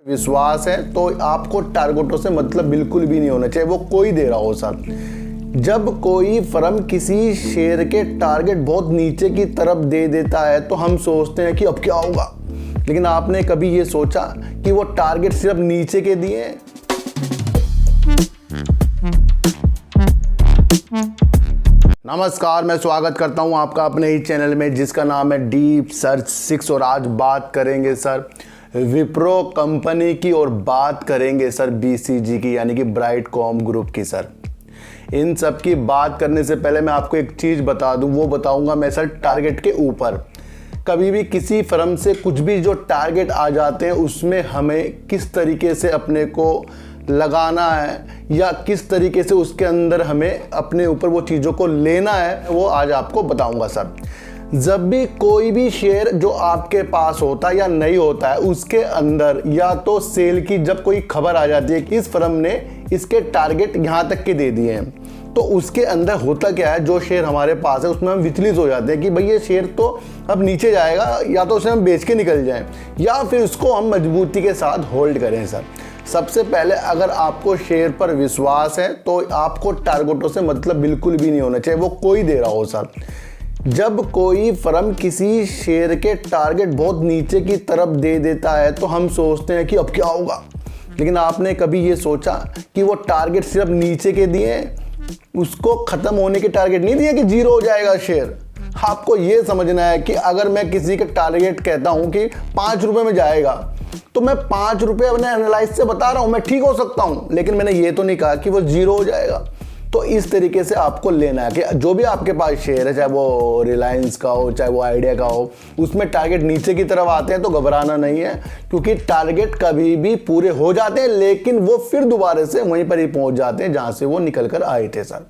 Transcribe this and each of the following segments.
विश्वास है तो आपको टारगेटों से मतलब बिल्कुल भी नहीं होना चाहिए, वो कोई दे रहा हो सर। जब कोई फर्म किसी शेयर के टारगेट बहुत नीचे की तरफ दे देता है तो हम सोचते हैं कि अब क्या होगा, लेकिन आपने कभी ये सोचा कि वो टारगेट सिर्फ नीचे के दिए हैं? नमस्कार, मैं स्वागत करता हूं आपका अपने ही चैनल में जिसका नाम है डीप सर्च 6। और आज बात करेंगे सर विप्रो कंपनी की और बात करेंगे सर बीसीजी की, यानी कि ब्राइटकॉम ग्रुप की। सर इन सब की बात करने से पहले मैं आपको एक चीज़ बता दूं, वो बताऊंगा मैं सर टारगेट के ऊपर। कभी भी किसी फर्म से कुछ भी जो टारगेट आ जाते हैं उसमें हमें किस तरीके से अपने को लगाना है या किस तरीके से उसके अंदर हमें अपने ऊपर वो चीज़ों को लेना है, वो आज आपको बताऊंगा सर। जब भी कोई भी शेयर जो आपके पास होता है या नहीं होता है, उसके अंदर या तो सेल की जब कोई खबर आ जाती है कि इस फर्म ने इसके टारगेट यहाँ तक के दे दिए हैं, तो उसके अंदर होता क्या है, जो शेयर हमारे पास है उसमें हम विचलित हो जाते हैं कि भाई ये शेयर तो अब नीचे जाएगा, या तो उसे हम बेच के निकल जाएं या फिर उसको हम मजबूती के साथ होल्ड करें। सर सबसे पहले अगर आपको शेयर पर विश्वास है तो आपको टारगेटों से मतलब बिल्कुल भी नहीं होना चाहिए, वो कोई दे रहा हो सर। जब कोई फर्म किसी शेयर के टारगेट बहुत नीचे की तरफ दे देता है तो हम सोचते हैं कि अब क्या होगा, लेकिन आपने कभी ये सोचा कि वो टारगेट सिर्फ नीचे के दिए हैं, उसको ख़त्म होने के टारगेट नहीं दिए कि जीरो हो जाएगा शेयर। आपको ये समझना है कि अगर मैं किसी के टारगेट कहता हूँ कि 5 रुपये में जाएगा, तो मैं 5 रुपये अपने एनालाइज से बता रहा हूँ, मैं ठीक हो सकता हूँ, लेकिन मैंने ये तो नहीं कहा कि वो जीरो हो जाएगा। तो इस तरीके से आपको लेना है कि जो भी आपके पास शेयर है, चाहे वो रिलायंस का हो चाहे वो आइडिया का हो, उसमें टारगेट नीचे की तरफ आते हैं तो घबराना नहीं है, क्योंकि टारगेट कभी भी पूरे हो जाते हैं लेकिन वो फिर दोबारा से वहीं पर ही पहुंच जाते हैं जहां से वो निकल कर आए थे सर।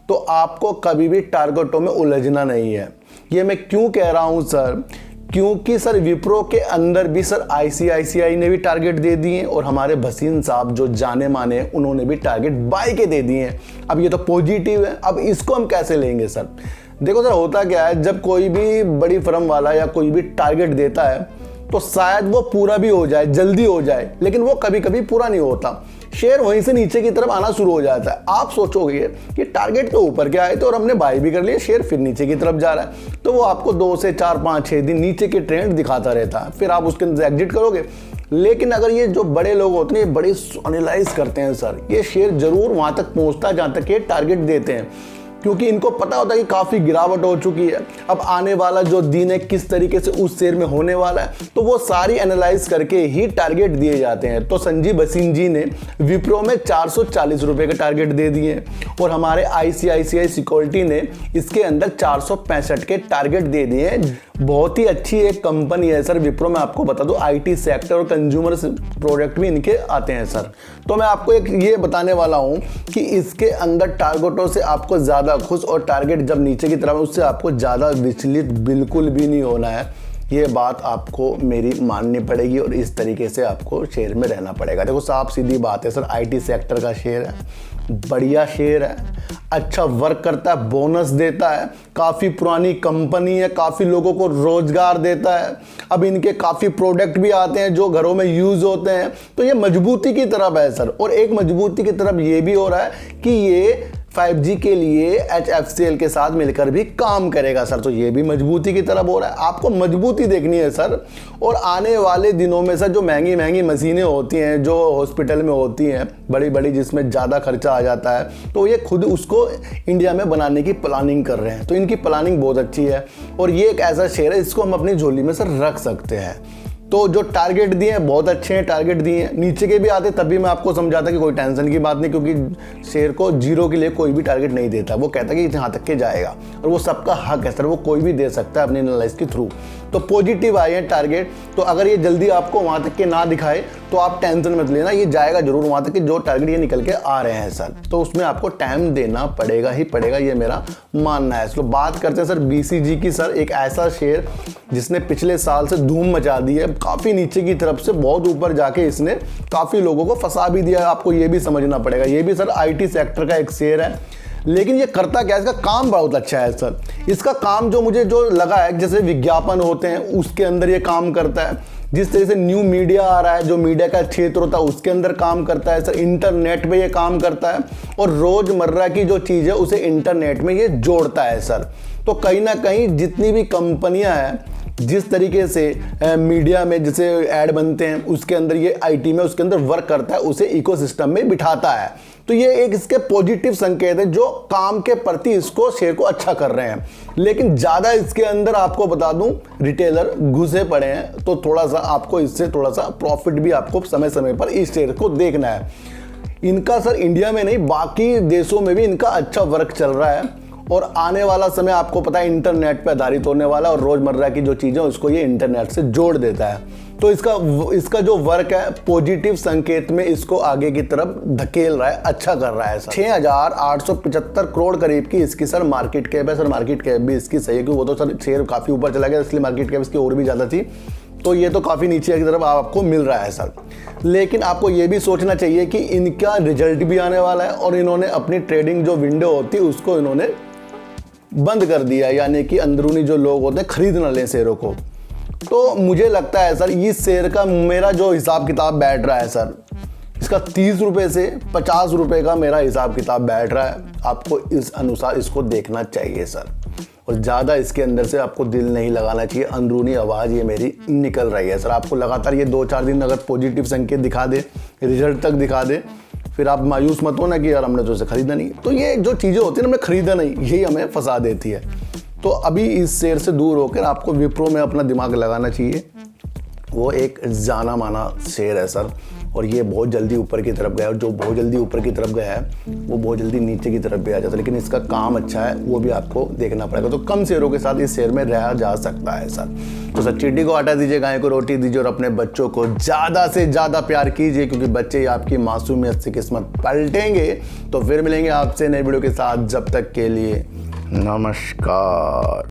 तो आपको कभी भी टारगेटों में उलझना नहीं है। ये मैं क्यों कह रहा हूं सर, क्योंकि सर विप्रो के अंदर भी सर आईसीआईसीआई ने भी टारगेट दे दिए और हमारे भसीन साहब जो जाने माने हैं उन्होंने भी टारगेट बाय के दे दिए हैं। अब ये तो पॉजिटिव है, अब इसको हम कैसे लेंगे सर? देखो सर होता क्या है, जब कोई भी बड़ी फर्म वाला या कोई भी टारगेट देता है तो शायद वो पूरा भी हो जाए, जल्दी हो जाए, लेकिन वो कभी कभी पूरा नहीं होता। शेयर वहीं से नीचे की तरफ आना शुरू हो जाता है। आप सोचोगे कि टारगेट तो ऊपर के आए थे और हमने बाय भी कर लिया, शेयर फिर नीचे की तरफ जा रहा है, तो वो आपको 2 से 4 5 6 दिन नीचे के ट्रेंड दिखाता रहता है, फिर आप उसके अंदर एग्जिट करोगे। लेकिन अगर ये जो बड़े लोग होते हैं, ये बड़े एनालाइज करते हैं सर, ये शेयर जरूर वहां तक पहुंचता है जहां तक ये टारगेट देते हैं, क्योंकि इनको पता होता है कि काफ़ी गिरावट हो चुकी है, अब आने वाला जो दिन है किस तरीके से उस शेयर में होने वाला है, तो वो सारी एनालाइज करके ही टारगेट दिए जाते हैं। तो संजीव भसीन जी ने विप्रो में 440 रुपये के टारगेट दे दिए और हमारे आईसीआईसीआई सिक्योरिटी ने इसके अंदर 465 के टारगेट दे दिए हैं। बहुत ही अच्छी एक कंपनी है सर विप्रो, मैं आपको बता दूं आईटी सेक्टर और कंज्यूमर प्रोडक्ट भी इनके आते हैं सर। तो मैं आपको एक ये बताने वाला हूं कि इसके अंदर टारगेटों से आपको ज़्यादा खुश और टारगेट जब नीचे की तरफ उससे आपको ज़्यादा विचलित बिल्कुल भी नहीं होना है। ये बात आपको मेरी माननी पड़ेगी और इस तरीके से आपको शेयर में रहना पड़ेगा। देखो साफ सीधी बात है सर, आईटी सेक्टर का शेयर है, बढ़िया शेयर है, अच्छा वर्क करता है, बोनस देता है, काफ़ी पुरानी कंपनी है, काफ़ी लोगों को रोजगार देता है, अब इनके काफ़ी प्रोडक्ट भी आते हैं जो घरों में यूज़ होते हैं, तो ये मजबूती की तरफ है सर। और एक मजबूती की तरफ ये भी हो रहा है कि ये 5G के लिए HFCL के साथ मिलकर भी काम करेगा सर, तो ये भी मजबूती की तरफ हो रहा है। आपको मजबूती देखनी है सर। और आने वाले दिनों में सर जो महंगी महंगी मशीनें होती हैं जो हॉस्पिटल में होती हैं बड़ी बड़ी, जिसमें ज़्यादा खर्चा आ जाता है, तो ये खुद उसको इंडिया में बनाने की प्लानिंग कर रहे हैं। तो इनकी प्लानिंग बहुत अच्छी है और ये एक ऐसा शेयर है इसको हम अपनी झोली में सर रख सकते हैं। तो जो टारगेट दिए हैं बहुत अच्छे हैं, टारगेट दिए हैं, नीचे के भी आते तब भी मैं आपको समझाता कि कोई टेंशन की बात नहीं, क्योंकि शेयर को जीरो के लिए कोई भी टारगेट नहीं देता, वो कहता है कि यहाँ तक के जाएगा और वो सबका हक है सर, वो कोई भी दे सकता है अपने एनालाइज के थ्रू। तो पॉजिटिव आए हैं टारगेट, तो अगर ये जल्दी आपको वहाँ तक के ना दिखाए तो आप टेंशन मत लेना, ये जाएगा जरूर वहाँ तक कि जो टारगेट ये निकल के आ रहे हैं सर, तो उसमें आपको टाइम देना पड़ेगा ही पड़ेगा, ये मेरा मानना है। तो बात करते हैं सर बीसीजी की। सर एक ऐसा शेयर जिसने पिछले साल से धूम मचा दी है, काफ़ी नीचे की तरफ से बहुत ऊपर जाके इसने काफ़ी लोगों को फंसा भी दिया है, आपको ये भी समझना पड़ेगा। ये भी सर आईटी सेक्टर का एक शेयर है, लेकिन ये करता क्या है, इसका काम बहुत अच्छा है सर। इसका काम जो मुझे जो लगा है, जैसे विज्ञापन होते हैं उसके अंदर ये काम करता है, जिस तरह से न्यू मीडिया आ रहा है, जो मीडिया का क्षेत्र होता है उसके अंदर काम करता है सर, इंटरनेट पे ये काम करता है और रोजमर्रा की जो चीज़ है उसे इंटरनेट में ये जोड़ता है सर। तो कहीं ना कहीं जितनी भी कंपनियां हैं, जिस तरीके से मीडिया में जैसे ऐड बनते हैं उसके अंदर ये आईटी में उसके अंदर वर्क करता है, उसे इकोसिस्टम में बिठाता है। तो ये एक इसके पॉजिटिव संकेत है जो काम के प्रति इसको शेयर को अच्छा कर रहे हैं। लेकिन ज़्यादा इसके अंदर आपको बता दूं रिटेलर घुसे पड़े हैं, तो थोड़ा सा आपको इससे थोड़ा सा प्रॉफिट भी आपको समय समय पर इस शेयर को देखना है। इनका सर इंडिया में नहीं बाकी देशों में भी इनका अच्छा वर्क चल रहा है और आने वाला समय आपको पता है इंटरनेट पे आधारित होने वाला और रोजमर्रा की जो चीज़ें उसको ये इंटरनेट से जोड़ देता है। तो इसका जो वर्क है पॉजिटिव संकेत में इसको आगे की तरफ धकेल रहा है, अच्छा कर रहा है सर। 6,875 करोड़ करीब की इसकी सर मार्केट कैप है सर। मार्केट कैप भी इसकी सही है क्योंकि वो तो सर शेयर काफ़ी ऊपर चला गया इसलिए मार्केट कैप इसकी और भी ज़्यादा थी। तो ये तो काफ़ी नीचे की तरफ आपको मिल रहा है सर। लेकिन आपको ये भी सोचना चाहिए कि इनका रिजल्ट भी आने वाला है और इन्होंने अपनी ट्रेडिंग जो विंडो होती है उसको इन्होंने बंद कर दिया, यानी कि अंदरूनी जो लोग होते हैं खरीद ना लें शेयरों को। तो मुझे लगता है सर इस शेयर का मेरा जो हिसाब किताब बैठ रहा है सर, इसका 30 रुपये से 50 रुपये का मेरा हिसाब किताब बैठ रहा है। आपको इस अनुसार इसको देखना चाहिए सर और ज़्यादा इसके अंदर से आपको दिल नहीं लगाना चाहिए। अंदरूनी आवाज़ ये मेरी निकल रही है सर। आपको लगातार ये 2-4 दिन अगर पॉजिटिव संकेत दिखा दे, रिजल्ट तक दिखा दे, फिर आप मायूस मत हो ना कि यार हमने तो इसे खरीदा नहीं। तो ये जो चीज़ें होती है ना, हमने खरीदा नहीं, यही हमें फंसा देती है। तो अभी इस शेयर से दूर होकर आपको विप्रो में अपना दिमाग लगाना चाहिए। वो एक जाना माना शेयर है सर और ये बहुत जल्दी ऊपर की तरफ गया और जो बहुत जल्दी ऊपर की तरफ गया है वो बहुत जल्दी नीचे की तरफ भी आ जाता है। लेकिन इसका काम अच्छा है, वो भी आपको देखना पड़ेगा। तो कम शेयरों के साथ इस शेयर में रहा जा सकता है सर। तो सर चींटी को आटा दीजिए, गाय को रोटी दीजिए और अपने बच्चों को ज़्यादा से ज़्यादा प्यार कीजिए क्योंकि बच्चे ही आपकी मासूमियत से किस्मत पलटेंगे। तो फिर मिलेंगे आपसे नई वीडियो के साथ, जब तक के लिए नमस्कार।